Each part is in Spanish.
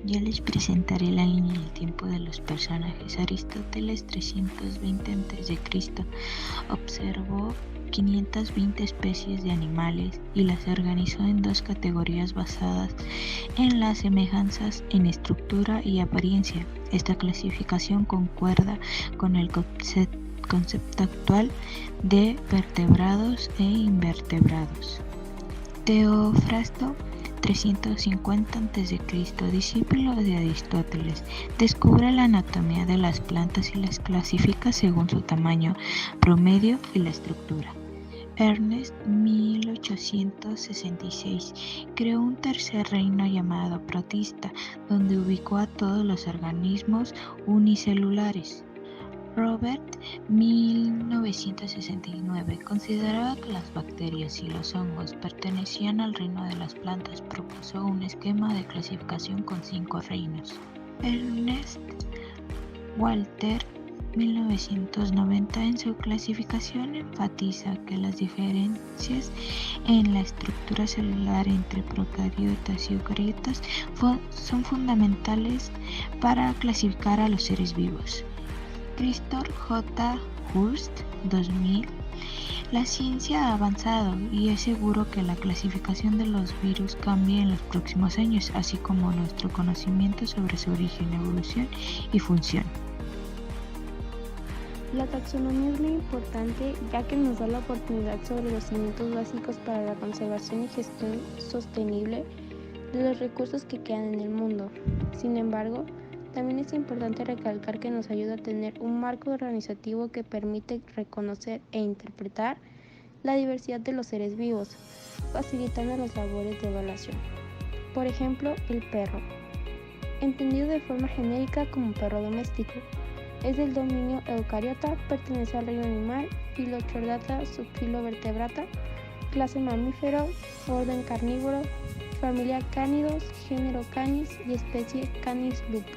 Ya les presentaré la línea del tiempo de los personajes. Aristóteles, 320 a.C., observó 520 especies de animales y las organizó en dos categorías basadas en las semejanzas en estructura y apariencia. Esta clasificación concuerda con el concepto actual de vertebrados e invertebrados. Teofrasto, 350 a.C., discípulo de Aristóteles, descubre la anatomía de las plantas y las clasifica según su tamaño promedio y la estructura. Ernest, 1866, creó un tercer reino llamado Protista, donde ubicó a todos los organismos unicelulares. Robert, 1969, consideraba que las bacterias y los hongos pertenecían al reino de las plantas. Propuso un esquema de clasificación con 5 reinos. Ernest Walter, 1990, en su clasificación enfatiza que las diferencias en la estructura celular entre procariotas y eucariotas son fundamentales para clasificar a los seres vivos. Christopher J. Hurst, 2000. La ciencia ha avanzado y es seguro que la clasificación de los virus cambie en los próximos años, así como nuestro conocimiento sobre su origen, evolución y función. La taxonomía es muy importante ya que nos da la oportunidad sobre los cimientos básicos para la conservación y gestión sostenible de los recursos que quedan en el mundo. Sin embargo, también es importante recalcar que nos ayuda a tener un marco organizativo que permite reconocer e interpretar la diversidad de los seres vivos, facilitando las labores de evaluación. Por ejemplo, el perro, entendido de forma genérica como perro doméstico, es del dominio Eucariota, pertenece al reino animal, filo Chordata, subfilo Vertebrata, clase mamífero, orden carnívoro, familia Cánidos, género Canis y especie Canis lupus.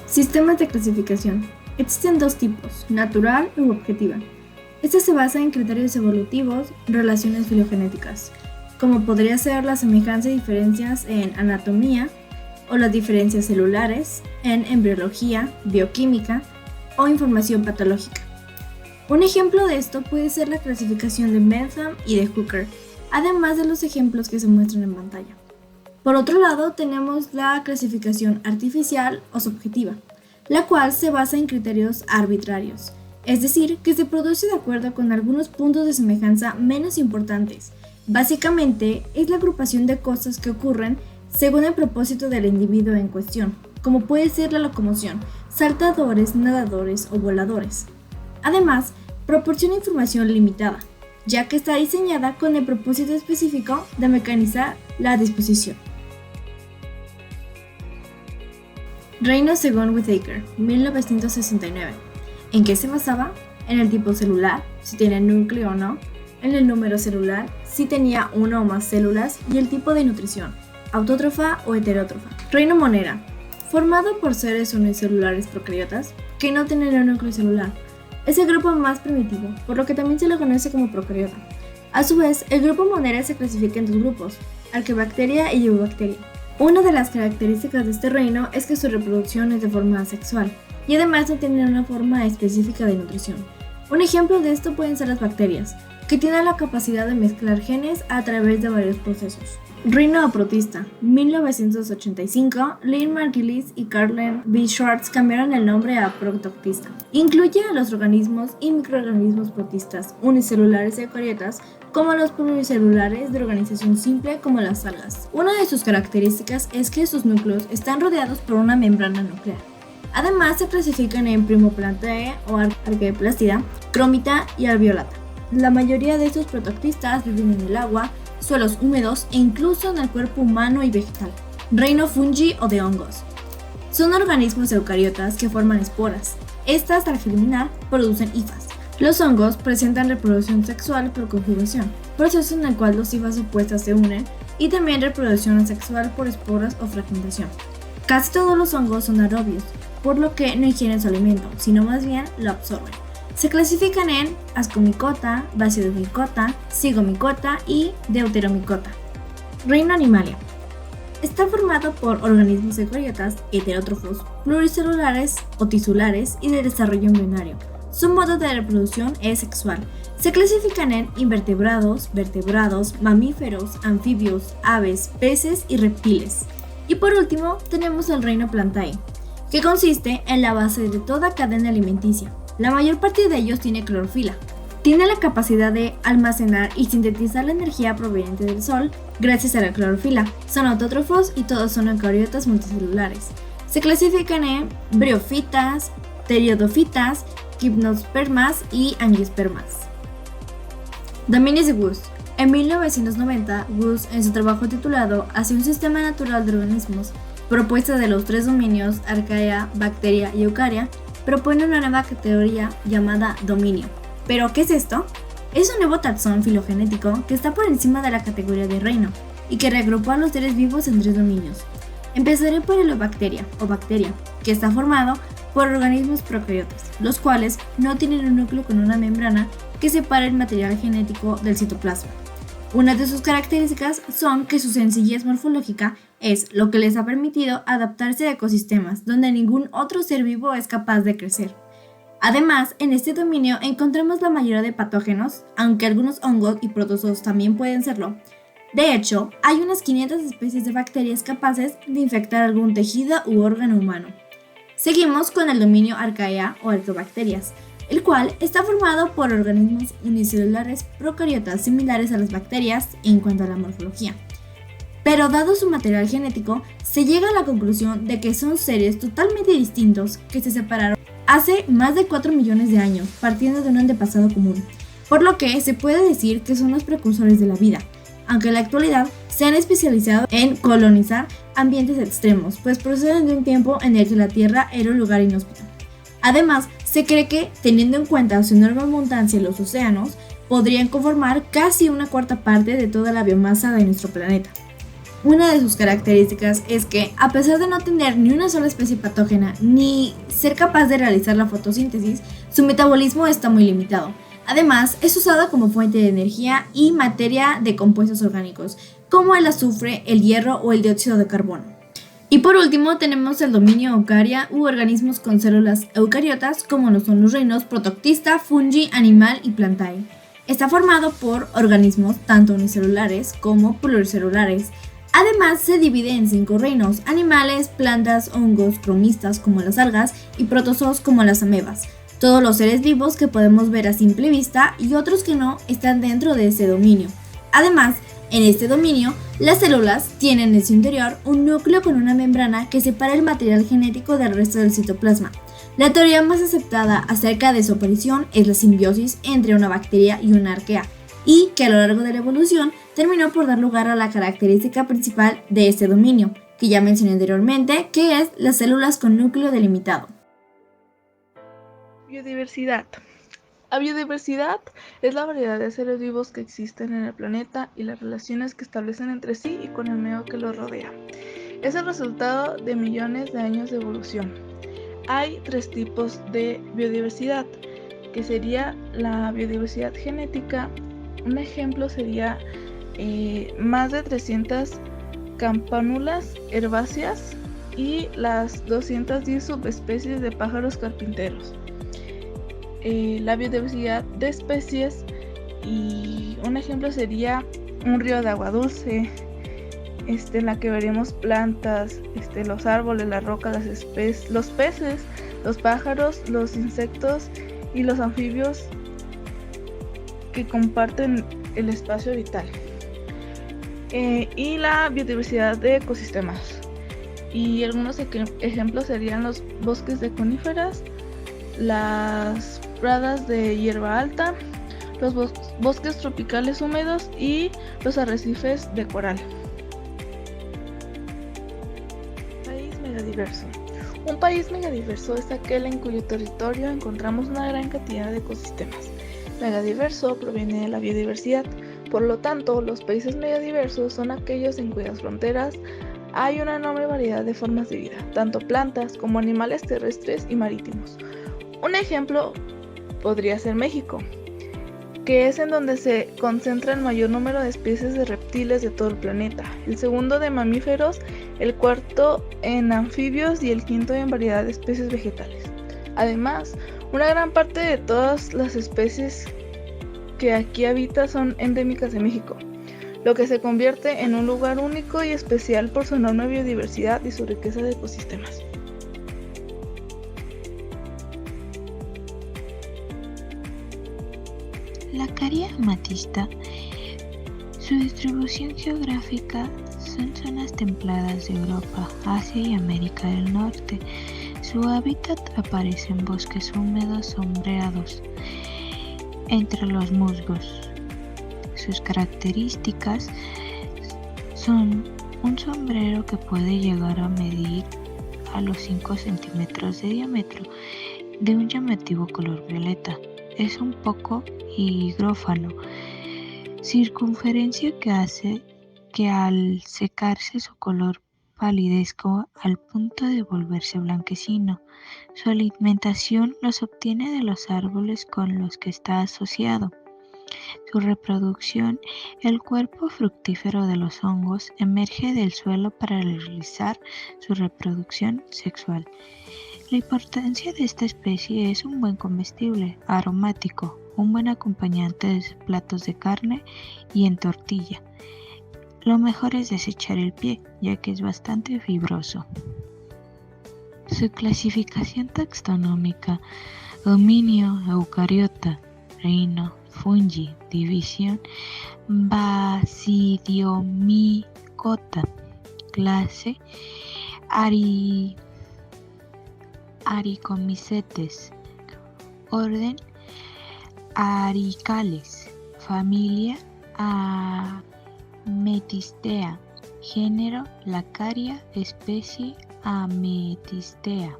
Sistemas de clasificación. Existen dos tipos, natural u objetiva. Esta se basa en criterios evolutivos, relaciones filogenéticas, como podría ser la semejanza y diferencias en anatomía, o las diferencias celulares en embriología, bioquímica o información patológica. Un ejemplo de esto puede ser la clasificación de Bentham y de Hooker, además de los ejemplos que se muestran en pantalla. Por otro lado, tenemos la clasificación artificial o subjetiva, la cual se basa en criterios arbitrarios, es decir, que se produce de acuerdo con algunos puntos de semejanza menos importantes. Básicamente, es la agrupación de cosas que ocurren según el propósito del individuo en cuestión, como puede ser la locomoción, saltadores, nadadores o voladores. Además, proporciona información limitada, ya que está diseñada con el propósito específico de mecanizar la disposición. Reino según Whittaker, 1969. ¿En qué se basaba? En el tipo celular, si tiene núcleo o no, en el número celular, si tenía una o más células, y el tipo de nutrición, autótrofa o heterótrofa. Reino Monera, formado por seres unicelulares procariotas que no tienen un núcleo celular. Es el grupo más primitivo, por lo que también se lo conoce como procariota. A su vez, el grupo Monera se clasifica en dos grupos, Archaebacteria y Eubacteria. Una de las características de este reino es que su reproducción es de forma asexual y además no tienen una forma específica de nutrición. Un ejemplo de esto pueden ser las bacterias, que tienen la capacidad de mezclar genes a través de varios procesos. Reino aprotista, 1985, Lynn Margulis y Carlen B. Schwartz cambiaron el nombre a protoctista. Incluye a los organismos y microorganismos protistas unicelulares y eucariotas, como los pluricelulares de organización simple como las algas. Una de sus características es que sus núcleos están rodeados por una membrana nuclear. Además se clasifican en Primoplantae o Archaeplastida, Chromita y Alveolata. La mayoría de estos protoctistas viven en el agua, suelos húmedos e incluso en el cuerpo humano y vegetal. Reino fungi o de hongos. Son organismos eucariotas que forman esporas. Estas, al germinar, producen hifas. Los hongos presentan reproducción sexual por conjugación, proceso en el cual dos hifas opuestas se unen, y también reproducción asexual por esporas o fragmentación. Casi todos los hongos son aerobios, por lo que no ingieren su alimento, sino más bien lo absorben. Se clasifican en Ascomycota, Basidiomycota, Zygomycota y Deuteromycota. Reino Animalia. está formado por organismos eucariotas, heterótrofos, pluricelulares o tisulares y de desarrollo embrionario. Su modo de reproducción es sexual. Se clasifican en invertebrados, vertebrados, mamíferos, anfibios, aves, peces y reptiles. Y por último, tenemos el reino Plantae, que consiste en la base de toda cadena alimenticia. La mayor parte de ellos tiene clorofila. Tiene la capacidad de almacenar y sintetizar la energía proveniente del sol gracias a la clorofila. Son autótrofos y todos son eucariotas multicelulares. Se clasifican en briofitas, pteridofitas, gimnospermas y angiospermas. Dominios de Wood. En 1990, Wood, en su trabajo titulado Hacia un sistema natural de organismos, propuesta de los 3 dominios, arquea, bacteria y eucaria, propone una nueva categoría llamada dominio. ¿Pero qué es esto? Es un nuevo taxón filogenético que está por encima de la categoría de reino y que reagrupa a los seres vivos en 3 dominios. Empezaré por el bacteria o bacteria, que está formado por organismos procariotas, los cuales no tienen un núcleo con una membrana que separa el material genético del citoplasma. Una de sus características son que su sencillez morfológica es lo que les ha permitido adaptarse a ecosistemas donde ningún otro ser vivo es capaz de crecer. Además, en este dominio encontramos la mayoría de patógenos, aunque algunos hongos y protozoos también pueden serlo. De hecho, hay unas 500 especies de bacterias capaces de infectar algún tejido u órgano humano. Seguimos con el dominio arquea o arqueobacterias, el cual está formado por organismos unicelulares procariotas similares a las bacterias en cuanto a la morfología. Pero dado su material genético, se llega a la conclusión de que son seres totalmente distintos que se separaron hace más de 4 millones de años, partiendo de un antepasado común, por lo que se puede decir que son los precursores de la vida, aunque en la actualidad se han especializado en colonizar ambientes extremos, pues proceden de un tiempo en el que la Tierra era un lugar inhóspito. Además, se cree que, teniendo en cuenta su enorme abundancia en los océanos, podrían conformar casi una cuarta parte de toda la biomasa de nuestro planeta. Una de sus características es que, a pesar de no tener ni una sola especie patógena ni ser capaz de realizar la fotosíntesis, su metabolismo está muy limitado. Además, es usado como fuente de energía y materia de compuestos orgánicos, como el azufre, el hierro o el dióxido de carbono. Y por último tenemos el dominio eucaria u organismos con células eucariotas, como lo son los reinos protoctista, fungi, animal y plantae. Está formado por organismos tanto unicelulares como pluricelulares. Además, se divide en 5 reinos: animales, plantas, hongos, cromistas como las algas y protozoos como las amebas. Todos los seres vivos que podemos ver a simple vista y otros que no están dentro de ese dominio. Además, en este dominio, las células tienen en su interior un núcleo con una membrana que separa el material genético del resto del citoplasma. La teoría más aceptada acerca de su aparición es la simbiosis entre una bacteria y una arquea, y que a lo largo de la evolución terminó por dar lugar a la característica principal de este dominio, que ya mencioné anteriormente, que es las células con núcleo delimitado. Biodiversidad. La biodiversidad es la variedad de seres vivos que existen en el planeta y las relaciones que establecen entre sí y con el medio que los rodea. Es el resultado de millones de años de evolución. Hay 3 tipos de biodiversidad, que sería la biodiversidad genética. Un ejemplo sería más de 300 campánulas herbáceas y las 210 subespecies de pájaros carpinteros. La biodiversidad de especies, y un ejemplo sería un río de agua dulce, en la que veremos plantas, los árboles, las rocas, los peces, los pájaros, los insectos y los anfibios que comparten el espacio vital. Y la biodiversidad de ecosistemas, y algunos ejemplos serían los bosques de coníferas, las pradas de hierba alta, los bosques tropicales húmedos y los arrecifes de coral. País megadiverso. Un país megadiverso es aquel en cuyo territorio encontramos una gran cantidad de ecosistemas. Megadiverso proviene de la biodiversidad. Por lo tanto, los países megadiversos son aquellos en cuyas fronteras hay una enorme variedad de formas de vida, tanto plantas como animales terrestres y marítimos. Un ejemplo podría ser México, que es en donde se concentra el mayor número de especies de reptiles de todo el planeta, el segundo de mamíferos, el cuarto en anfibios y el quinto en variedad de especies vegetales. Además, una gran parte de todas las especies que aquí habita son endémicas de México, lo que se convierte en un lugar único y especial por su enorme biodiversidad y su riqueza de ecosistemas. La caria amatista, su distribución geográfica son zonas templadas de Europa, Asia y América del Norte. Su hábitat aparece en bosques húmedos sombreados entre los musgos. Sus características son un sombrero que puede llegar a medir a los 5 centímetros de diámetro, de un llamativo color violeta. Es un poco higrófano, circunferencia que hace que al secarse su color palidezca al punto de volverse blanquecino. Su alimentación los obtiene de los árboles con los que está asociado. Su reproducción, el cuerpo fructífero de los hongos, emerge del suelo para realizar su reproducción sexual. La importancia de esta especie es un buen comestible, aromático, un buen acompañante de platos de carne y en tortilla. Lo mejor es desechar el pie, ya que es bastante fibroso. Su clasificación taxonómica: dominio eucariota, reino, fungi, división Basidiomycota, clase Aricomycetes, orden Aricales, familia Amethysteae, género Laccaria, especie Amethysteae.